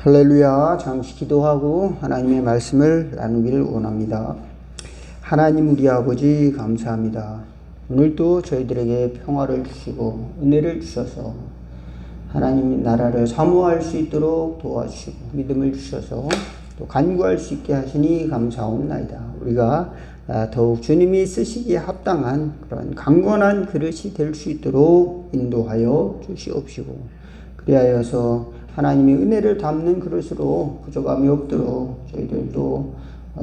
할렐루야. 잠시 기도하고 하나님의 말씀을 나누기를 원합니다. 하나님 우리 아버지 감사합니다. 오늘도 저희들에게 평화를 주시고 은혜를 주셔서 하나님 나라를 사모할 수 있도록 도와주시고 믿음을 주셔서 또 간구할 수 있게 하시니 감사옵나이다. 우리가 더욱 주님이 쓰시기에 합당한 그런 강건한 그릇이 될 수 있도록 인도하여 주시옵시고 그리하여서 하나님의 은혜를 담는 그릇으로 부족함이 없도록 저희들도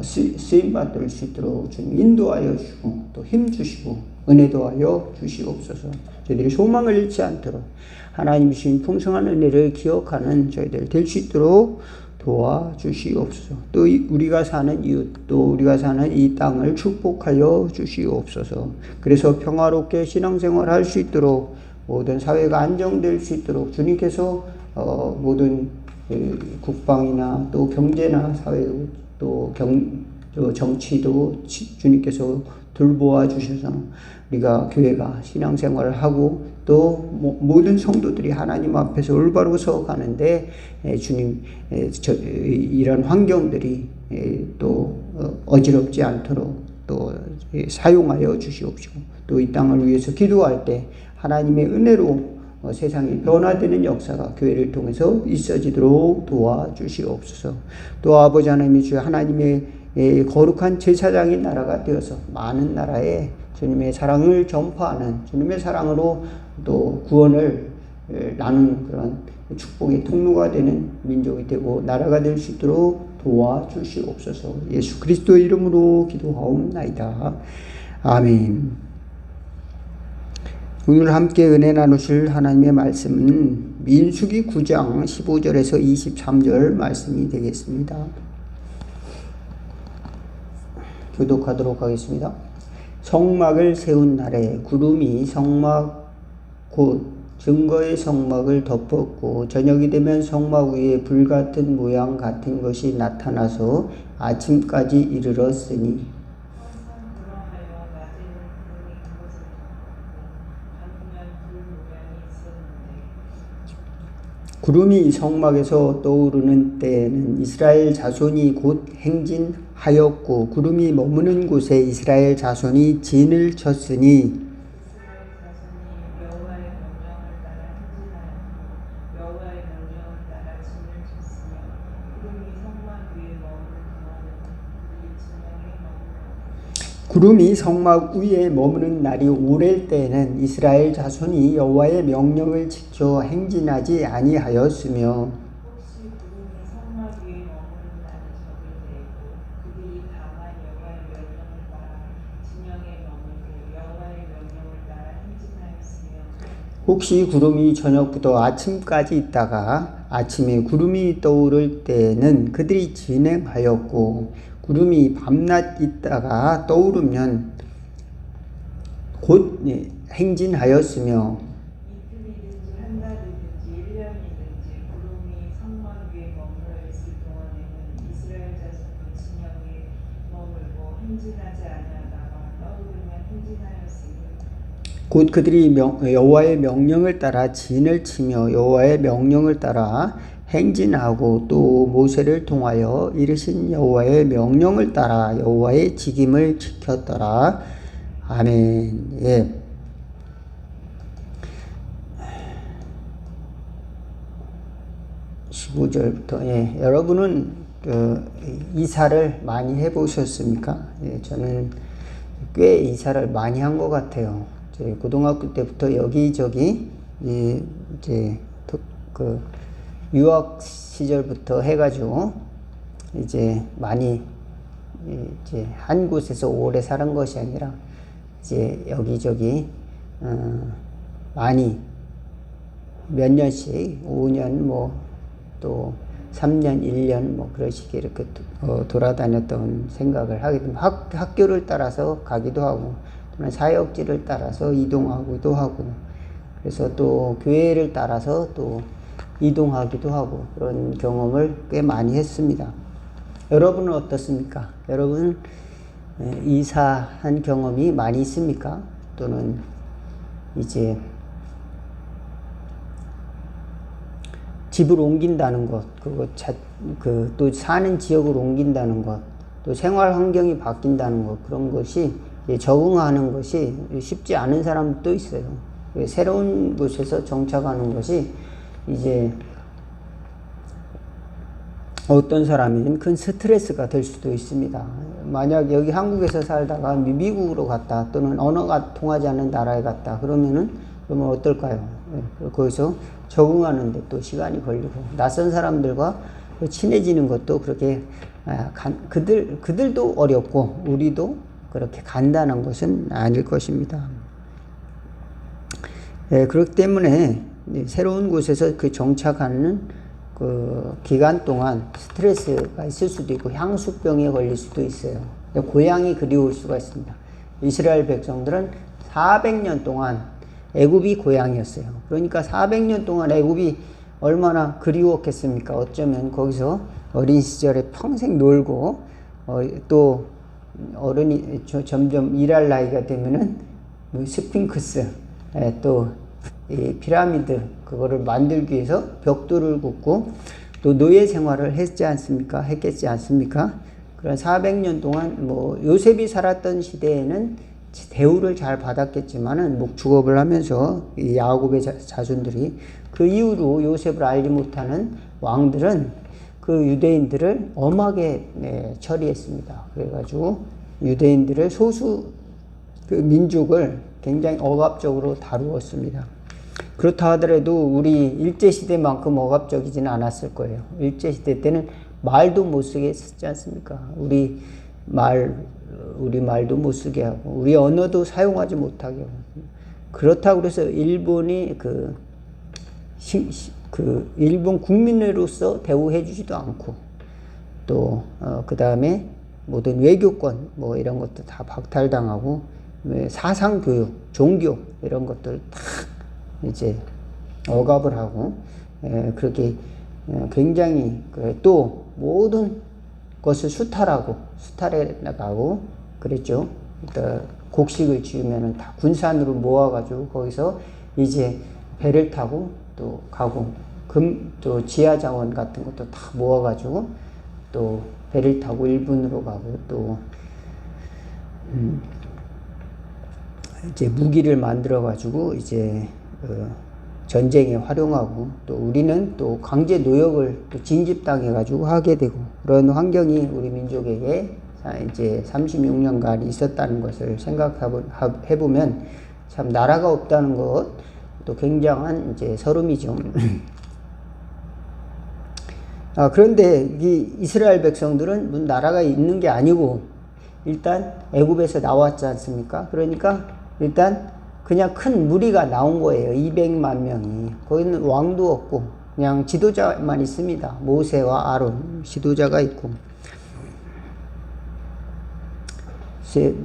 쓰임받을 수 있도록 주님 인도하여 주시고 또 힘주시고 은혜도 하여 주시옵소서. 저희들이 소망을 잃지 않도록 하나님 주신 풍성한 은혜를 기억하는 저희들 될 수 있도록 도와주시옵소서. 또 우리가 사는 이웃 또 우리가 사는 이 땅을 축복하여 주시옵소서. 그래서 평화롭게 신앙생활 할 수 있도록 모든 사회가 안정될 수 있도록 주님께서 모든 국방이나 또 경제나 사회 또 정치도 주님께서 돌보아 주셔서 우리가 교회가 신앙생활을 하고 또 모든 성도들이 하나님 앞에서 올바로 서가는데 주님 이런 환경들이 또 어지럽지 않도록 또 사용하여 주시옵시고 또 이 땅을 위해서 기도할 때 하나님의 은혜로 세상이 변화되는 역사가 교회를 통해서 있어지도록 도와주시옵소서. 또 아버지 하나님이 주여 하나님의 거룩한 제사장인 나라가 되어서 많은 나라에 주님의 사랑을 전파하는 주님의 사랑으로 또 구원을 나누는 그런 축복의 통로가 되는 민족이 되고 나라가 될 수 있도록 도와주시옵소서. 예수 그리스도의 이름으로 기도하옵나이다. 아멘. 오늘 함께 은혜 나누실 하나님의 말씀은 민수기 9장 15절에서 23절 말씀이 되겠습니다. 교독하도록 하겠습니다. 성막을 세운 날에 구름이 성막 곧 증거의 성막을 덮었고 저녁이 되면 성막 위에 불같은 모양 같은 것이 나타나서 아침까지 이르렀으니 구름이 성막에서 떠오르는 때에는 이스라엘 자손이 곧 행진하였고 구름이 머무는 곳에 이스라엘 자손이 진을 쳤으니 구름이 성막 위에 머무는 날이 오랠 때에는 이스라엘 자손이 여호와의 명령을 지켜 행진하지 아니하였으며 혹시 구름이 저녁부터 아침까지 있다가 아침에 구름이 떠오를 때에는 그들이 진행하였고 구름이 밤낮 있다가 떠오르면 곧 행진하였으며 이틀이든지 한 달이든지 1년이든지 구름이 성막 위에 머물러 있을 동안에는 이스라엘 자손이 진영에 머물고 행진하지 아니하다가 떠오르면 행진하였으니 곧 그들이 여호와의 명령을 따라 진을 치며 여호와의 명령을 따라 행진하고 또 모세를 통하여 이르신 여호와의 명령을 따라 여호와의 직임을 지켰더라. 아멘. 예. 예. 여러분은 이사를 많이 해보셨습니까? 예, 저는 꽤 이사를 많이 한 것 같아요. 고등학교 때부터 여기저기 이제 유학 시절부터 해가지고 이제 많이 이제 한 곳에서 오래 사는 것이 아니라 이제 여기저기 많이 몇 년씩 5년 뭐 또 3년 1년 뭐 그러시게 이렇게 돌아다녔던 생각을 하게 되면 학교를 따라서 가기도 하고 또는 사역지를 따라서 이동하기도 하고 그래서 또 교회를 따라서 또 이동하기도 하고 그런 경험을 꽤 많이 했습니다. 여러분은 어떻습니까? 여러분 이사한 경험이 많이 있습니까? 또는 이제 집을 옮긴다는 것, 또 사는 지역을 옮긴다는 것, 또 생활 환경이 바뀐다는 것, 그런 것이 적응하는 것이 쉽지 않은 사람도 있어요. 새로운 곳에서 정착하는 것이 이제 어떤 사람에게는 큰 스트레스가 될 수도 있습니다. 만약 여기 한국에서 살다가 미국으로 갔다, 또는 언어가 통하지 않는 나라에 갔다, 그러면 어떨까요? 거기서 적응하는데 또 시간이 걸리고, 낯선 사람들과 친해지는 것도 그렇게, 그들도 어렵고, 우리도 그렇게 간단한 것은 아닐 것입니다. 그렇기 때문에 새로운 곳에서 정착하는 그 기간 동안 스트레스가 있을 수도 있고 향수병에 걸릴 수도 있어요. 고향이 그리울 수가 있습니다. 이스라엘 백성들은 400년 동안 애굽이 고향이었어요. 그러니까 400년 동안 애굽이 얼마나 그리웠겠습니까? 어쩌면 거기서 어린 시절에 평생 놀고 또 어른이 점점 일할 나이가 되면은 스핑크스 또 이 피라미드 그거를 만들기 위해서 벽돌을 굽고 또 노예 생활을 했겠지 않습니까? 그런 400년 동안 요셉이 살았던 시대에는 대우를 잘 받았겠지만은 목축업을 하면서 이 야곱의 자손들이 그 이후로 요셉을 알지 못하는 왕들은 그 유대인들을 엄하게 처리했습니다. 그래가지고 유대인들을 소수 그 민족을 굉장히 억압적으로 다루었습니다. 그렇다 하더라도 우리 일제시대만큼 억압적이지는 않았을 거예요. 일제시대 때는 말도 못 쓰게 했지 않습니까? 우리 말도 못 쓰게 하고, 우리 언어도 사용하지 못하게 하고. 그렇다고 그래서 일본이 일본 국민으로서 대우해 주지도 않고, 또, 그 다음에 모든 외교권, 이런 것도 다 박탈당하고, 사상교육, 종교, 이런 것들 다 이제 억압을 하고, 그렇게 굉장히 또 모든 것을 수탈해 나가고 그랬죠. 곡식을 지으면은 다 군산으로 모아가지고 거기서 이제 배를 타고 또 가고, 또 지하자원 같은 것도 다 모아가지고 또 배를 타고 일본으로 가고, 또 이제 무기를 만들어가지고 이제 전쟁에 활용하고, 또 우리는 또 강제 노역을 또 징집당해가지고 하게 되고, 그런 환경이 우리 민족에게 이제 36년간 있었다는 것을 생각해보면 참 나라가 없다는 것, 또 굉장한 이제 서름이죠. 그런데 이 이스라엘 백성들은 나라가 있는 게 아니고 일단 애굽에서 나왔지 않습니까? 그러니까 일단 그냥 큰 무리가 나온 거예요. 200만 명이. 거기는 왕도 없고 그냥 지도자만 있습니다. 모세와 아론 지도자가 있고,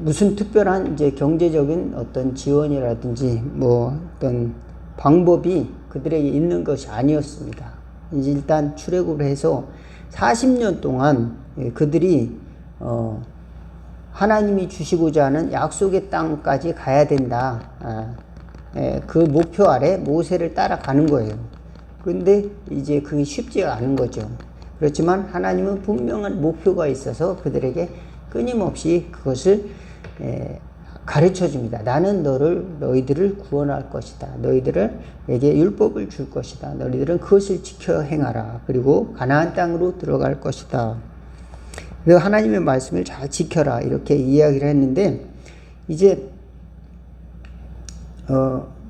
무슨 특별한 이제 경제적인 어떤 지원이라든지 어떤 방법이 그들에게 있는 것이 아니었습니다. 이제 일단 출애굽을 해서 40년 동안 그들이 하나님이 주시고자 하는 약속의 땅까지 가야 된다. 그 목표 아래 모세를 따라가는 거예요. 그런데 이제 그게 쉽지가 않은 거죠. 그렇지만 하나님은 분명한 목표가 있어서 그들에게 끊임없이 그것을 가르쳐 줍니다. 나는 너희들을 구원할 것이다. 너희들에게 율법을 줄 것이다. 너희들은 그것을 지켜 행하라. 그리고 가나안 땅으로 들어갈 것이다. 그래서 하나님의 말씀을 잘 지켜라. 이렇게 이야기를 했는데, 이제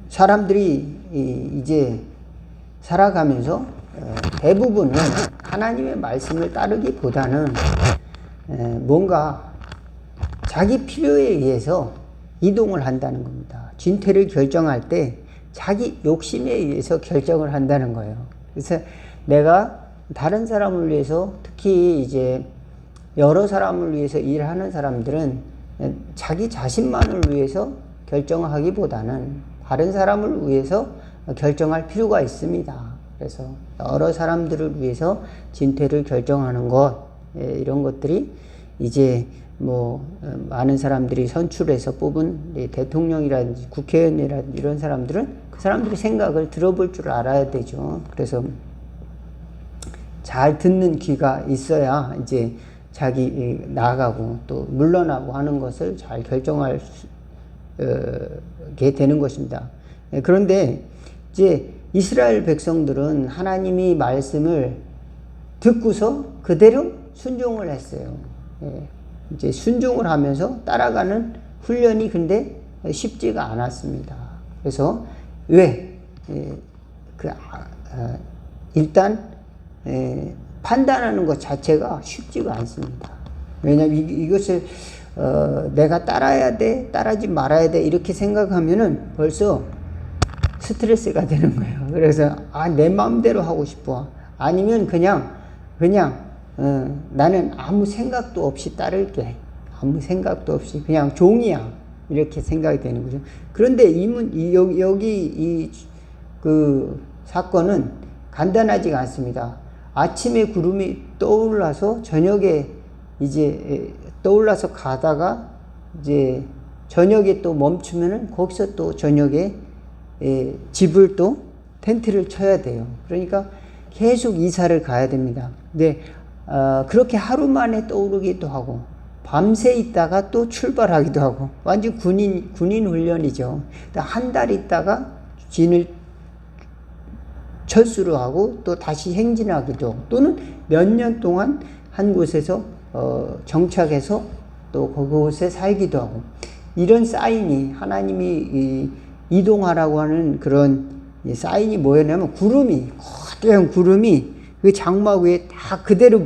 사람들이 이제 살아가면서 대부분은 하나님의 말씀을 따르기보다는 뭔가 자기 필요에 의해서 이동을 한다는 겁니다. 진퇴를 결정할 때 자기 욕심에 의해서 결정을 한다는 거예요. 그래서 내가 다른 사람을 위해서, 특히 이제 여러 사람을 위해서 일하는 사람들은 자기 자신만을 위해서 결정하기보다는 다른 사람을 위해서 결정할 필요가 있습니다. 그래서 여러 사람들을 위해서 진퇴를 결정하는 것, 이런 것들이 이제 많은 사람들이 선출해서 뽑은 대통령이라든지 국회의원이라든지 이런 사람들은 그 사람들의 생각을 들어볼 줄 알아야 되죠. 그래서 잘 듣는 귀가 있어야 이제 자기 나아가고 또 물러나고 하는 것을 잘 결정할 게 되는 것입니다. 그런데 이제 이스라엘 백성들은 하나님이 말씀을 듣고서 그대로 순종을 했어요. 이제 순종을 하면서 따라가는 훈련이 근데 쉽지가 않았습니다. 그래서 왜? 일단 판단하는 것 자체가 쉽지가 않습니다. 왜냐하면 이것을 내가 따라야 돼, 따라하지 말아야 돼 이렇게 생각하면은 벌써 스트레스가 되는 거예요. 그래서 내 마음대로 하고 싶어. 아니면 그냥 나는 아무 생각도 없이 따를게. 아무 생각도 없이 그냥 종이야. 이렇게 생각이 되는 거죠. 그런데 여기 그 사건은 간단하지가 않습니다. 아침에 구름이 떠올라서 저녁에 이제 떠올라서 가다가 이제 저녁에 또 멈추면은 거기서 또 저녁에 집을 또 텐트를 쳐야 돼요. 그러니까 계속 이사를 가야 됩니다. 근데 그렇게 하루 만에 떠오르기도 하고 밤새 있다가 또 출발하기도 하고 완전 군인 훈련이죠. 한 달 있다가 진을 철수를 하고 또 다시 행진하기도 또는 몇 년 동안 한 곳에서 정착해서 또 그곳에 살기도 하고 이런 사인이 하나님이 이동하라고 하는 그런 사인이 뭐였냐면 거대한 구름이 그 장막 위에 다 그대로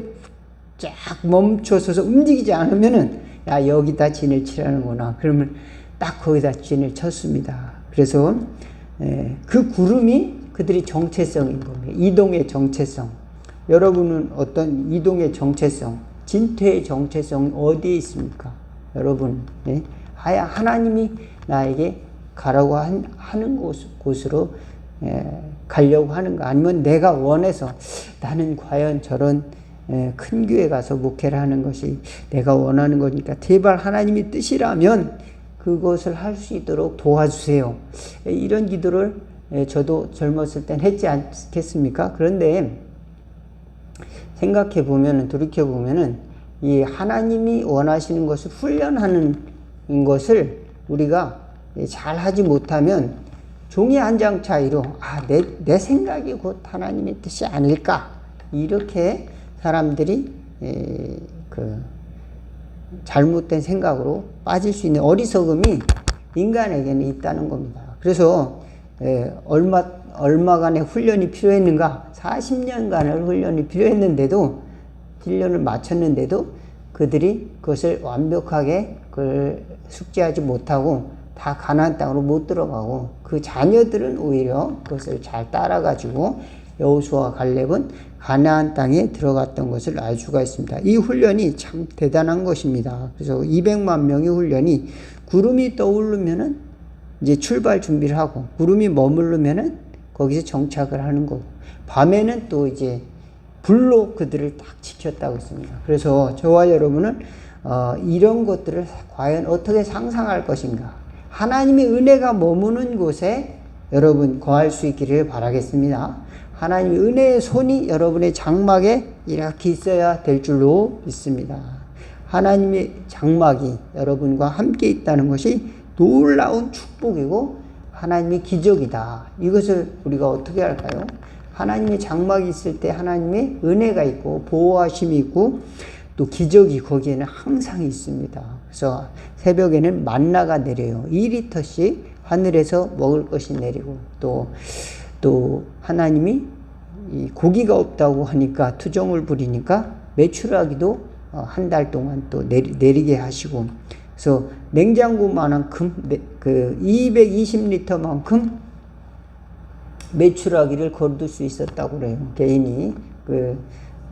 쫙 멈춰서서 움직이지 않으면은 여기다 진을 치라는구나. 그러면 딱 거기다 진을 쳤습니다. 그래서 그 구름이 그들이 정체성인 겁니다. 이동의 정체성. 여러분은 어떤 이동의 정체성, 진퇴의 정체성이 어디에 있습니까? 여러분, 하나님이 나에게 가라고 하는 곳으로 가려고 하는가? 아니면 내가 원해서 나는 과연 저런 큰 교회 가서 목회를 하는 것이 내가 원하는 거니까 제발 하나님이 뜻이라면 그것을 할 수 있도록 도와주세요. 이런 기도를 저도 젊었을 땐 했지 않겠습니까? 그런데 생각해 보면은, 돌이켜 보면은 이 하나님이 원하시는 것을 훈련하는 것을 우리가 잘 하지 못하면 종이 한 장 차이로 내 생각이 곧 하나님의 뜻이 아닐까 이렇게 사람들이 잘못된 생각으로 빠질 수 있는 어리석음이 인간에게는 있다는 겁니다. 그래서 얼마간의 훈련이 필요했는가? 40년간의 훈련이 필요했는데도 훈련을 마쳤는데도 그들이 그것을 완벽하게 숙지하지 못하고 다 가나안 땅으로 못 들어가고 그 자녀들은 오히려 그것을 잘 따라가지고 여호수아와 갈렙은 가나안 땅에 들어갔던 것을 알 수가 있습니다. 이 훈련이 참 대단한 것입니다. 그래서 200만 명의 훈련이 구름이 떠오르면은 이제 출발 준비를 하고 구름이 머무르면은 거기서 정착을 하는 거고 밤에는 또 이제 불로 그들을 딱 지켰다고 했습니다. 그래서 저와 여러분은 이런 것들을 과연 어떻게 상상할 것인가? 하나님의 은혜가 머무는 곳에 여러분 거할 수 있기를 바라겠습니다. 하나님의 은혜의 손이 여러분의 장막에 이렇게 있어야 될 줄로 믿습니다. 하나님의 장막이 여러분과 함께 있다는 것이 놀라운 축복이고 하나님의 기적이다. 이것을 우리가 어떻게 할까요? 하나님의 장막이 있을 때 하나님의 은혜가 있고 보호하심이 있고 또 기적이 거기에는 항상 있습니다. 그래서 새벽에는 만나가 내려요. 2리터씩 하늘에서 먹을 것이 내리고 또 하나님이 이 고기가 없다고 하니까 투정을 부리니까 메추라기도 한 달 동안 또 내리게 하시고 그래서 냉장고만큼 그 220리터만큼 메추라기를 거둘 수 있었다고 그래요. 개인이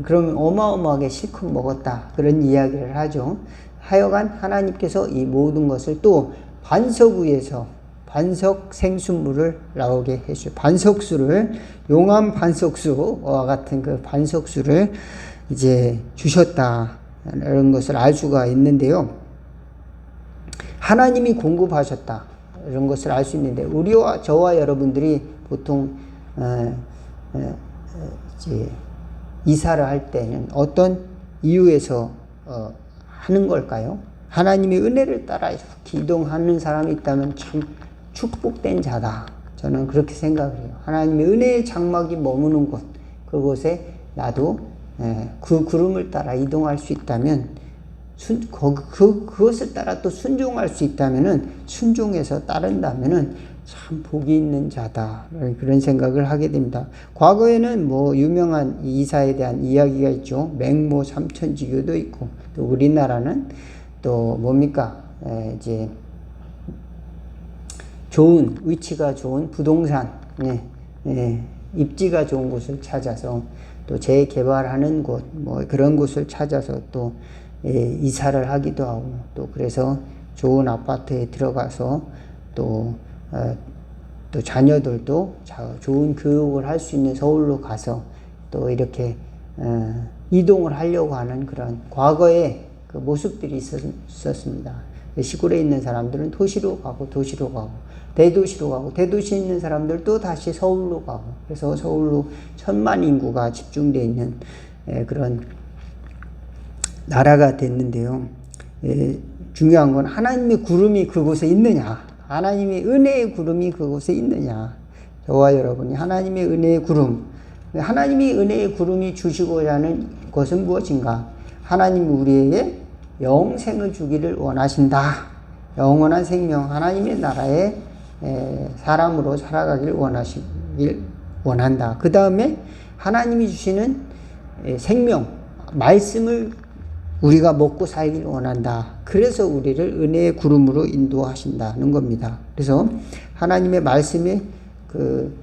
그러면 어마어마하게 실컷 먹었다 그런 이야기를 하죠. 하여간 하나님께서 이 모든 것을 또 반석 위에서 반석 생수물을 나오게 해주죠. 반석수를 용암 반석수와 같은 그 반석수를 이제 주셨다라는 것을 알 수가 있는데요. 하나님이 공급하셨다 이런 것을 알 수 있는데 저와 여러분들이 보통 이제 이사를 할 때는 어떤 이유에서 하는 걸까요? 하나님의 은혜를 따라 이렇게 이동하는 사람이 있다면 참 축복된 자다. 저는 그렇게 생각을 해요. 하나님의 은혜의 장막이 머무는 곳, 그곳에 나도 그 구름을 따라 이동할 수 있다면, 그것을 따라 또 순종할 수 있다면은, 순종해서 따른다면은 참 복이 있는 자다. 그런 생각을 하게 됩니다. 과거에는 뭐 유명한 이사에 대한 이야기가 있죠. 맹모 삼천지교도 있고, 또 우리나라는 또 뭡니까? 이제 좋은 위치가 좋은 부동산, 입지가 좋은 곳을 찾아서 또 재개발하는 곳, 뭐 그런 곳을 찾아서 또 이사를 하기도 하고, 또 그래서 좋은 아파트에 들어가서 또 자녀들도 좋은 교육을 할 수 있는 서울로 가서 또 이렇게 이동을 하려고 하는 그런 과거의 그 모습들이 있었습니다. 시골에 있는 사람들은 도시로 가고, 대도시로 가고, 대도시에 있는 사람들도 다시 서울로 가고, 그래서 서울로 1000만 인구가 집중되어 있는 그런 나라가 됐는데요. 중요한 건 하나님의 구름이 그곳에 있느냐, 하나님의 은혜의 구름이 그곳에 있느냐. 저와 여러분이 하나님의 은혜의 구름, 하나님이 은혜의 구름이 주시고자 하는 것은 무엇인가? 하나님이 우리에게 영생을 주기를 원하신다. 영원한 생명, 하나님의 나라에 사람으로 살아가길 원한다. 그 다음에 하나님이 주시는 생명, 말씀을 우리가 먹고 살길 원한다. 그래서 우리를 은혜의 구름으로 인도하신다는 겁니다. 그래서 하나님의 말씀의 그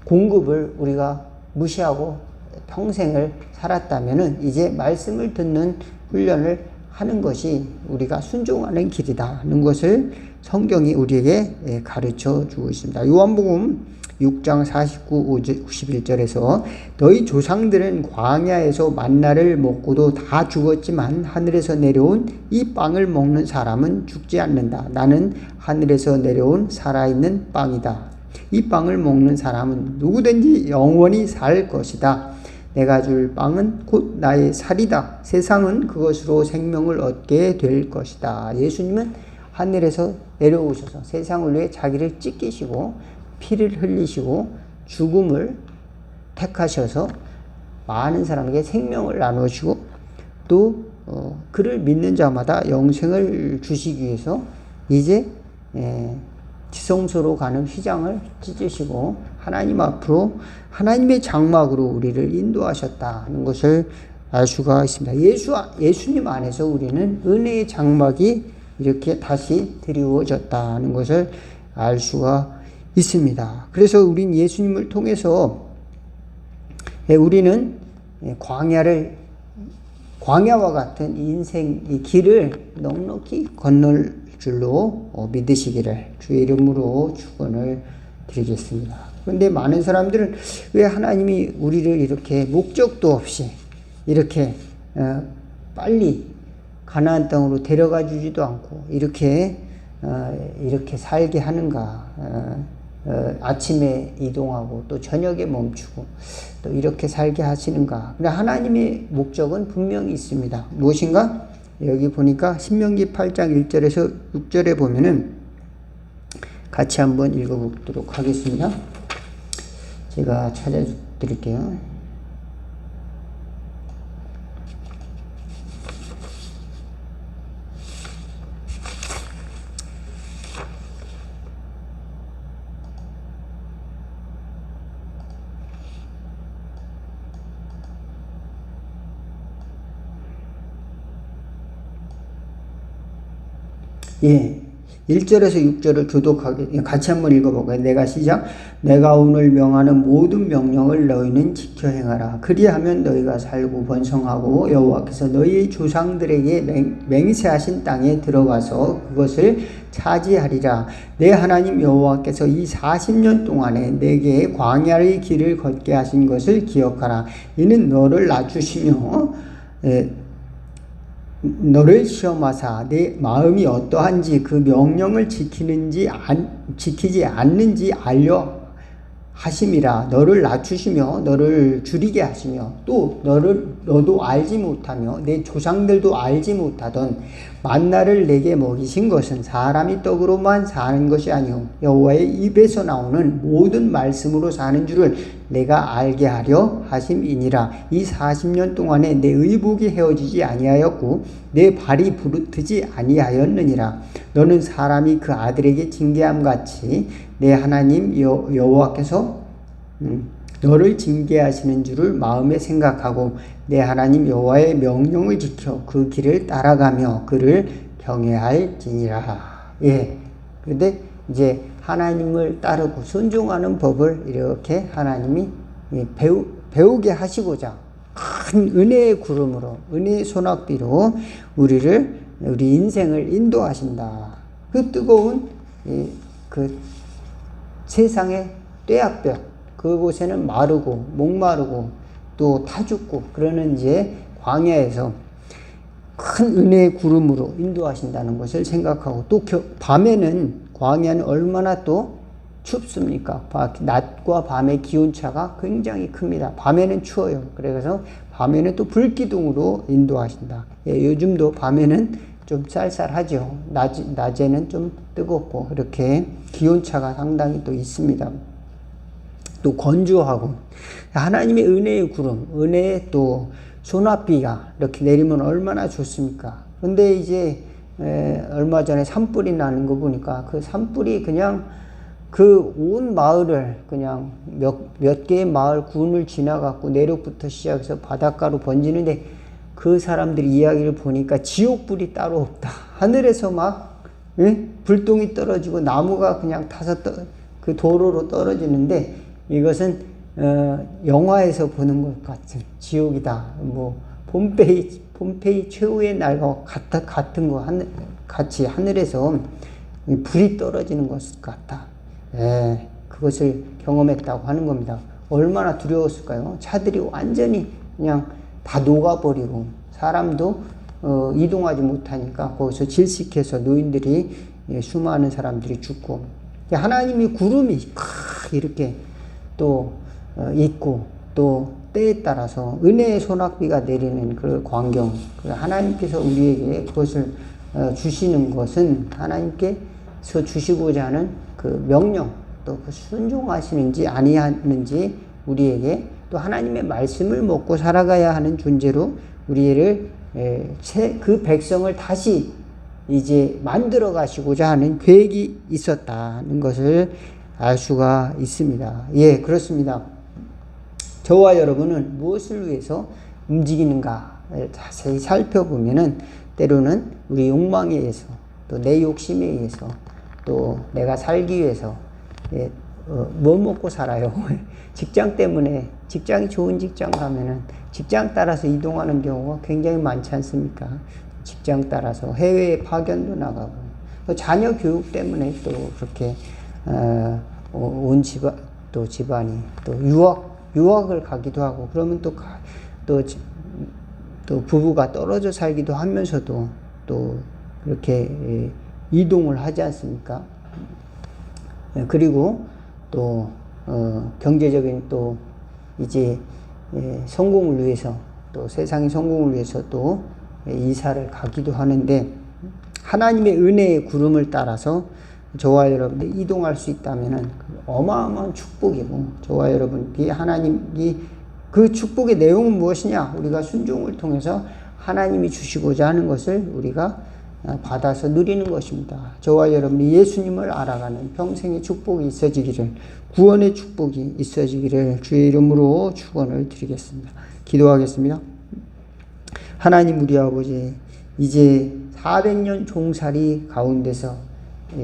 공급을 우리가 무시하고 평생을 살았다면은 이제 말씀을 듣는 훈련을 하는 것이 우리가 순종하는 길이다는 것을 성경이 우리에게 가르쳐 주고 있습니다. 요한복음 6장 49, 51절에서 너희 조상들은 광야에서 만나를 먹고도 다 죽었지만 하늘에서 내려온 이 빵을 먹는 사람은 죽지 않는다. 나는 하늘에서 내려온 살아있는 빵이다. 이 빵을 먹는 사람은 누구든지 영원히 살 것이다. 내가 줄 빵은 곧 나의 살이다. 세상은 그것으로 생명을 얻게 될 것이다. 예수님은 하늘에서 내려오셔서 세상을 위해 자기를 찢기시고 피를 흘리시고 죽음을 택하셔서 많은 사람에게 생명을 나누시고 또 그를 믿는 자마다 영생을 주시기 위해서 이제 지성소로 가는 휘장을 찢으시고 하나님 앞으로 하나님의 장막으로 우리를 인도하셨다는 것을 알 수가 있습니다. 예수님 안에서 우리는 은혜의 장막이 이렇게 다시 드리워졌다는 것을 알 수가 있습니다. 그래서 우린 예수님을 통해서 우리는 광야와 같은 인생의 길을 넉넉히 건널 줄로 믿으시기를 주의 이름으로 축원을 드리겠습니다. 그런데 많은 사람들은 왜 하나님이 우리를 이렇게 목적도 없이 이렇게 빨리 가나안 땅으로 데려가 주지도 않고 이렇게 살게 하는가? 아침에 이동하고 또 저녁에 멈추고 또 이렇게 살게 하시는가? 근데 하나님의 목적은 분명히 있습니다. 무엇인가? 여기 보니까 신명기 8장 1절에서 6절에 보면은 같이 한번 읽어보도록 하겠습니다. 제가 찾아드릴게요. 예. 1절에서 6절을 교독하게 같이 한번 읽어볼까요? 내가 시작. 내가 오늘 명하는 모든 명령을 너희는 지켜 행하라. 그리하면 너희가 살고 번성하고 여호와께서 너희 조상들에게 맹세하신 땅에 들어가서 그것을 차지하리라. 내 하나님 여호와께서 이 40년 동안에 내게 광야의 길을 걷게 하신 것을 기억하라. 이는 너를 낮추시며 너를 시험하사 내 마음이 어떠한지 그 명령을 지키지 않는지 알려 하심이라. 너를 낮추시며 너를 줄이게 하시며 또 너도 알지 못하며 내 조상들도 알지 못하던 만나를 내게 먹이신 것은 사람이 떡으로만 사는 것이 아니요 여호와의 입에서 나오는 모든 말씀으로 사는 줄을 내가 알게 하려 하심이니라. 이 40년 동안에 내 의복이 헤어지지 아니하였고 내 발이 부르트지 아니하였느니라. 너는 사람이 그 아들에게 징계함 같이 내 하나님 여호와께서 너를 징계하시는 줄을 마음에 생각하고 내 하나님 여호와의 명령을 지켜 그 길을 따라가며 그를 경외할지니라. 예. 그런데 이제 하나님을 따르고 순종하는 법을 이렇게 하나님이 배우게 하시고자 큰 은혜의 구름으로, 은혜의 소낙비로 우리 인생을 인도하신다. 그 뜨거운 그 세상의 뙤약볕, 그곳에는 마르고 목마르고 또 타 죽고 그러는 이제 광야에서 큰 은혜의 구름으로 인도하신다는 것을 생각하고, 또 밤에는 광야는 얼마나 또 춥습니까? 낮과 밤의 기온차가 굉장히 큽니다. 밤에는 추워요. 그래서 밤에는 또 불기둥으로 인도하신다. 예, 요즘도 밤에는 좀 쌀쌀하죠. 낮에는 좀 뜨겁고 이렇게 기온차가 상당히 또 있습니다. 또 건조하고 하나님의 은혜의 구름, 은혜의 또 소낙비가 이렇게 내리면 얼마나 좋습니까? 근데 이제 얼마 전에 산불이 나는 거 보니까 그 산불이 그냥 그 온 마을을 그냥 몇 개의 마을 군을 지나갖고 내륙부터 시작해서 바닷가로 번지는데, 그 사람들 이야기를 보니까 지옥불이 따로 없다. 하늘에서 막 불똥이 떨어지고 나무가 그냥 타서 그 도로로 떨어지는데, 이것은 영화에서 보는 것 같은 지옥이다. 뭐 폼페이 최후의 날과 같은 거 같이 하늘에서 불이 떨어지는 것 같다. 예, 그것을 경험했다고 하는 겁니다. 얼마나 두려웠을까요? 차들이 완전히 그냥 다 녹아버리고 사람도 이동하지 못하니까 거기서 질식해서 노인들이, 수많은 사람들이 죽고, 하나님이 구름이 이렇게 또 있고 또 때에 따라서 은혜의 소낙비가 내리는 그 광경, 하나님께서 우리에게 그것을 주시는 것은 하나님께서 주시고자 하는 그 명령, 또 그 순종하시는지 아니하는지 우리에게 또 하나님의 말씀을 먹고 살아가야 하는 존재로 우리를 그 백성을 다시 이제 만들어 가시고자 하는 계획이 있었다는 것을 알 수가 있습니다. 예, 그렇습니다. 저와 여러분은 무엇을 위해서 움직이는가 자세히 살펴보면은 때로는 우리 욕망에 의해서, 또 내 욕심에 의해서, 또 내가 살기 위해서, 뭐 먹고 살아요? 직장 때문에, 직장이 좋은 직장 가면은 직장 따라서 이동하는 경우가 굉장히 많지 않습니까? 직장 따라서 해외에 파견도 나가고, 또 자녀 교육 때문에 또 그렇게 온 집안이 또 유학을 가기도 하고, 그러면 또 부부가 떨어져 살기도 하면서도 또 그렇게 이동을 하지 않습니까? 그리고 또 경제적인 또 이제 성공을 위해서, 또 세상의 성공을 위해서 또 이사를 가기도 하는데, 하나님의 은혜의 구름을 따라서 저와 여러분들이 이동할 수 있다면은 어마어마한 축복이고, 저와 여러분이 하나님이 그 축복의 내용은 무엇이냐? 우리가 순종을 통해서 하나님이 주시고자 하는 것을 우리가 받아서 누리는 것입니다. 저와 여러분이 예수님을 알아가는 평생의 축복이 있어지기를, 구원의 축복이 있어지기를 주의 이름으로 축원을 드리겠습니다. 기도하겠습니다. 하나님 우리 아버지, 이제 400년 종살이 가운데서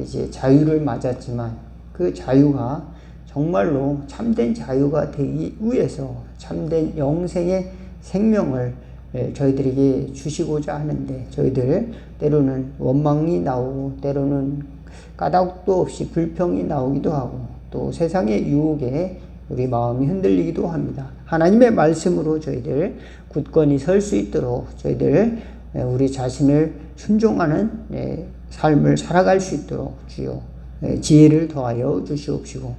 이제 자유를 맞았지만, 그 자유가 정말로 참된 자유가 되기 위해서 참된 영생의 생명을 저희들에게 주시고자 하는데, 저희들 때로는 원망이 나오고 때로는 까닭도 없이 불평이 나오기도 하고, 또 세상의 유혹에 우리 마음이 흔들리기도 합니다. 하나님의 말씀으로 저희들 굳건히 설 수 있도록 저희들 우리 자신을 순종하는 삶을 살아갈 수 있도록 주여 지혜를 더하여 주시옵시고,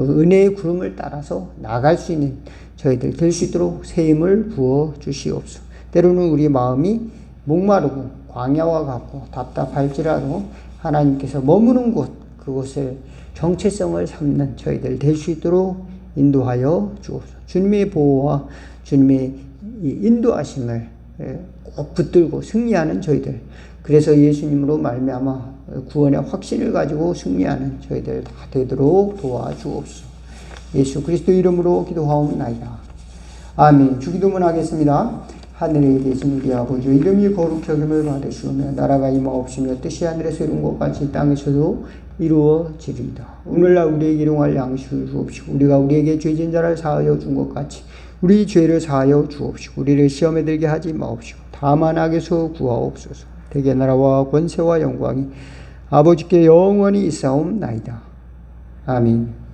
은혜의 구름을 따라서 나갈 수 있는 저희들 될 수 있도록 새 힘을 부어 주시옵소서. 때로는 우리 마음이 목마르고 광야와 같고 답답할지라도 하나님께서 머무는 곳, 그곳을 정체성을 삼는 저희들 될 수 있도록 인도하여 주옵소서. 주님의 보호와 주님의 인도하심을 꼭 붙들고 승리하는 저희들, 그래서 예수님으로 말미암아 구원의 확신을 가지고 승리하는 저희들 다 되도록 도와주옵소서. 예수 그리스도 이름으로 기도하옵나이다. 아멘. 주기도문 하겠습니다. 하늘에 계신 우리 아버지, 이름이 거룩히 여김을 받으시오며 나라가 임하옵시며 뜻이 하늘에서 이룬 것 같이 땅에서도 이루어지리이다. 오늘날 우리에게 일용할 양식을 주옵시고 우리가 우리에게 죄진 자를 사하여 준 것 같이 우리 죄를 사하여 주옵시고 우리를 시험에 들게 하지 마옵시고 다만 악에서 구하옵소서. 대개 나라와 권세와 영광이 아버지께 영원히 있사옵나이다. 아멘.